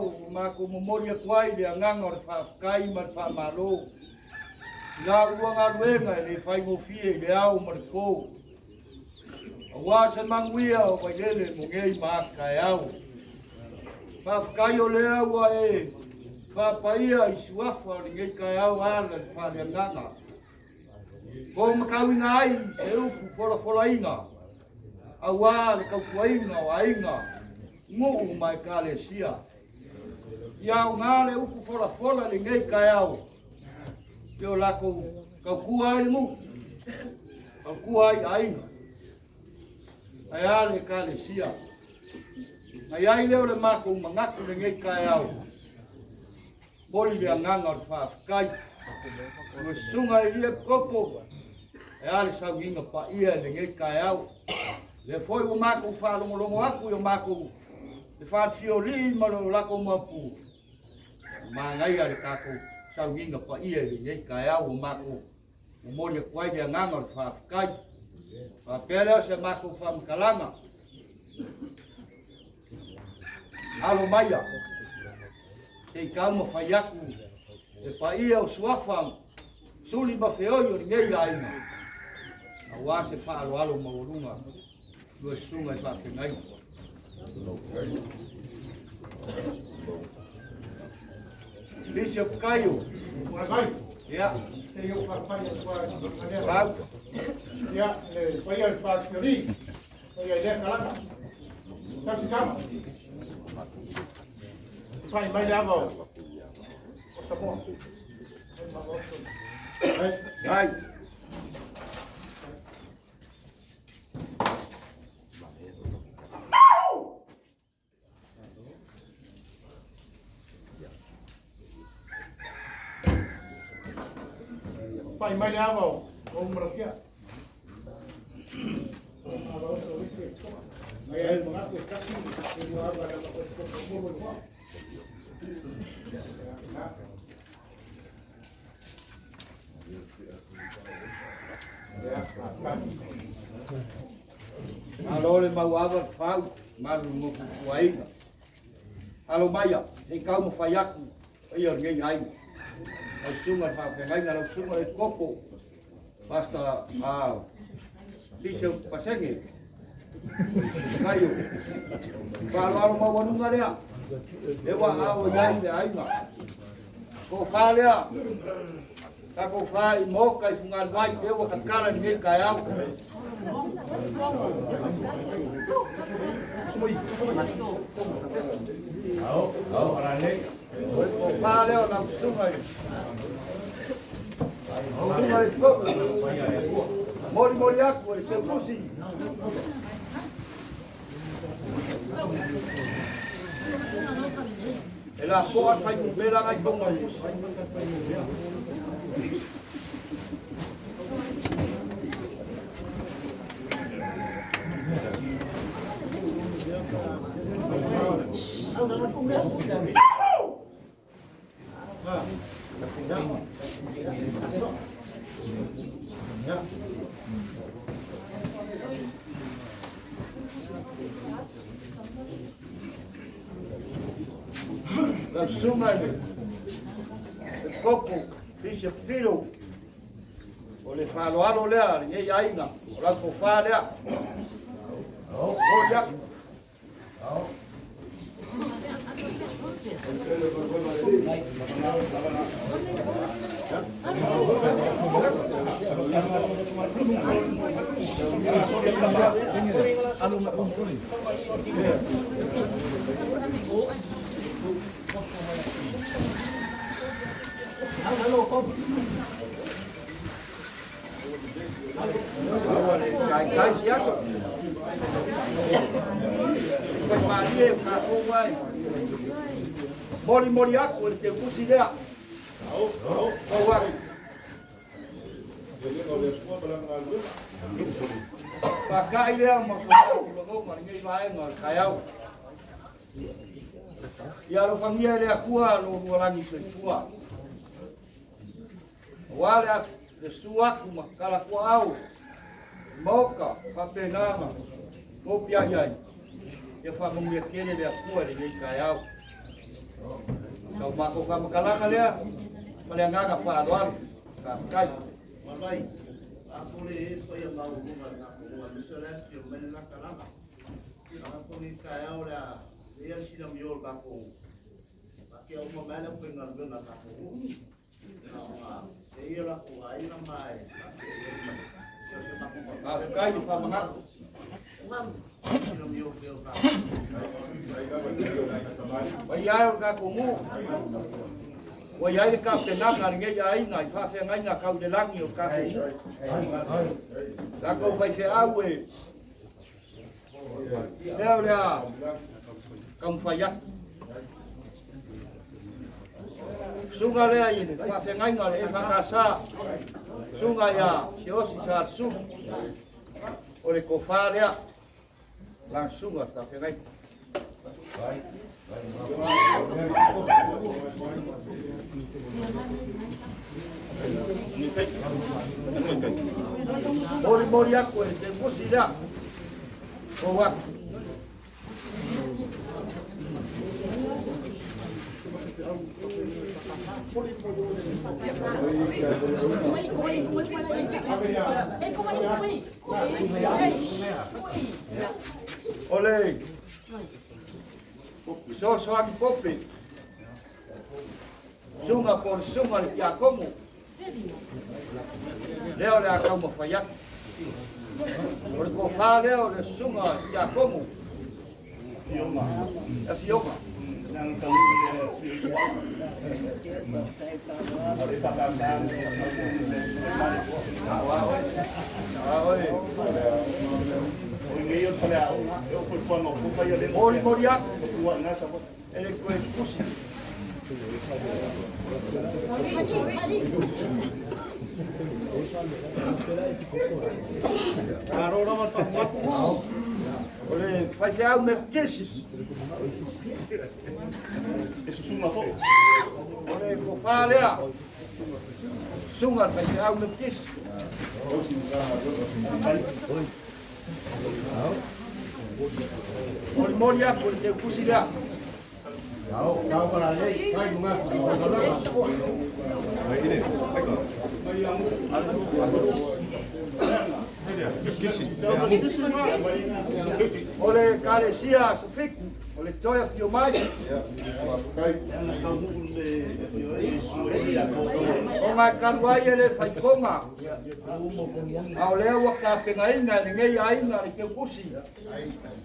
au mako momoria kwai le nganga o whaakai ma whaamalo. Ngā uanga ruenga le whaimofie le au mariko. Awa se manguia o Vailele mo ngei maaka e au. Whaakai o le au e whaapaia i suafa le ngei kai au ala le whaare nganga. Ko makauinga ai e upu fola inga. Awa le kaukuainga o ainga. Nguu mai kale sia. Iau ngale upu fola le ngei kai au. Yo lako kaukua ai mu. Kaukua ai ainga. Ai ale kale sia. Ai ai leo le mako mangaku le ngei kai au. Boli le anganga o whaakai. Ue sunga i lia koko. Ai ale sauginga pa ia le ngei kai au. Le foi o mako whaalongolongo aku i o mako. Le whaatio li ma lo lako mapu. Ma ngai ale kako sauginga pa ia le ngei kai au o mako. O moria kwai le anganga o whaakai. Pēlea se mako whamkalanga. Alo maia. Te kauma whai aku. E paia o suafa. Suli ma whioi o ngei aina. A wase whaalo alo maurunga. Tua sunga i whawhengai. Bishop Kaio. Ja. Rau. Ja, waar jij vaak verliet, waar jij lekker aan. Dat is de kamer. Fijn, mij daar wel. Wat is dat mooi? Hai. Fijn, mij daar wel. Om maar op je. Alo le mau awa whau, maru mo fuaina. Alo maia, he kau mo whai aku, ai o ngei ai. Au sunga whawhengai ngā lau sunga e koko. Basta Bishop Pasenge. Kaio. Whaalo ma wanunga rea. Ewa awa iai le ainga. Ko whalea. Ta ko whai moka i whunga vai ewa kakara ni ngei kai au. Au, arane. Ko whalea o nau sunga i. Sunga i koko. Mori aku e te pusi. E la poa fai kumbera ngai tonga i. La suma de coco, Bishop Filo, o le whaloalo lea, ngei ainga, o la ko whalea. O ya. Kai siaso. Pues Maria na rua. Mori aku te pusi lea. O wa. Pakai lea mo ko ma ngai vai no kaiau. Ya lo familia le akua lo rangi se tua. Wala de suaku makala kwa au. Moka, papenama, kopia yai. E fa mo me kele le akua le kai au. Kau mako kamakalanga lea, maleangaga whaaroaru, ka kai. Malai, aku le ko ia mau kuma na ko ni sala ki o mena kalanga. Aku ni ka au la, ia sila miol ba ko. Ba ke o mena ko ngar ngana ka ko. E ia la ko ai na mai. Kai di whamangaru. Sila miol ke o ka. Wai ai o ka kumu. Wai ai ka penanga nge ai ngai whawhia ngai ngā kau de langi o ka kumu. Ka kou whai whi au e. Leo lea, kam whai atu. Sunga lea ine, whawhia ngai ngā e whakasā. Sunga ia, se osi sa su. O le ko whārea. Lang sunga, whawhia ngai. Mori mori aku e te musi rea. O waku. Ole. So aki popi. Sunga por sunga le kia komu. Leo le akau mo whaiaki. Ore ko wha leo le sunga kia komu. Afioaga. Nang kau ni ore pakasang Aoi. o ngai o pala o ko pono ko pa yo le Mori mori aku. ko na sa ko Ele koe kusi. arora ma pa Ole whai au me kesi. eso suma fo Ole ko wha lea. Sunga whai au me kesi. Mori mori aku le te kusi lea. Ole kare sia sa fik. Ole toia fio mai. O mai karuai ele whai konga. Ao lea waka penga inga ni ngei ainga ni ke kusi.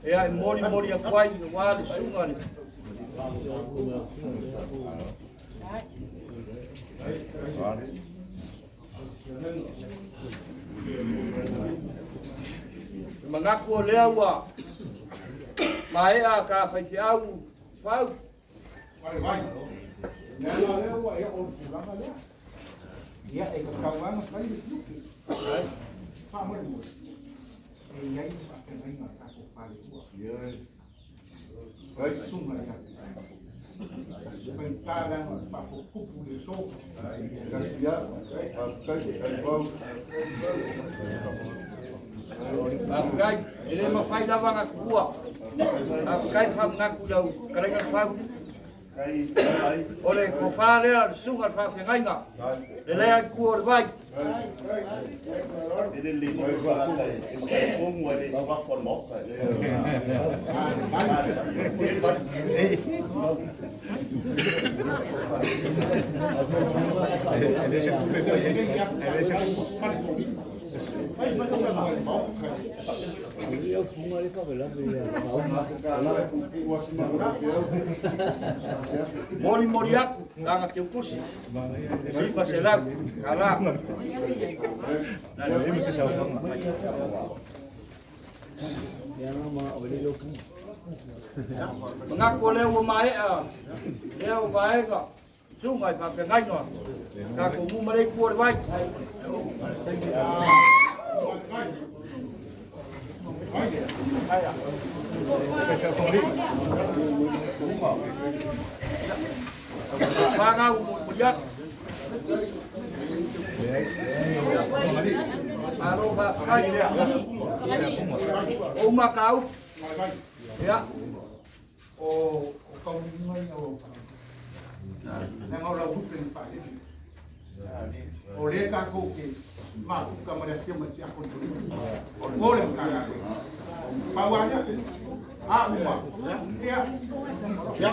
E ai mori mori a kwai ni wale sunga ni. Mangaku o lea ua. Mae a ka whai te au. Whau. Vai, vai. Nela leo e o programa lea. Ia e ka kauanga kai de tuki. Pa mo mo. E ia pa ka ngai na ka ko pa le ua. Ia. Vai suma ia. Pentara pa ko kupu de so. Kasia, pa kai kai pau. Afkai, ele ma whai lawa ngā kua. Afkai wha ngaku lau, karenga whau. Ole ko wha lea sunga wha whengainga. Le lea kua o vai. ele le ko ko mo ele va formo Mori mori aku, langa te ukusi. Sipa se lau, kala. Nani imi se Saofa'i. Ngako leo mai a, leo vai ga. Sungai pa pengai no. Ka ko mu mare ku vai. Paga o mulher. Arroba kai le. O macau. Ya. O kau ni mai o o le ka ko ke ma ku ka mare ke ma ti a ko tu o le ka ga pa wa ya a u ma ya Ja,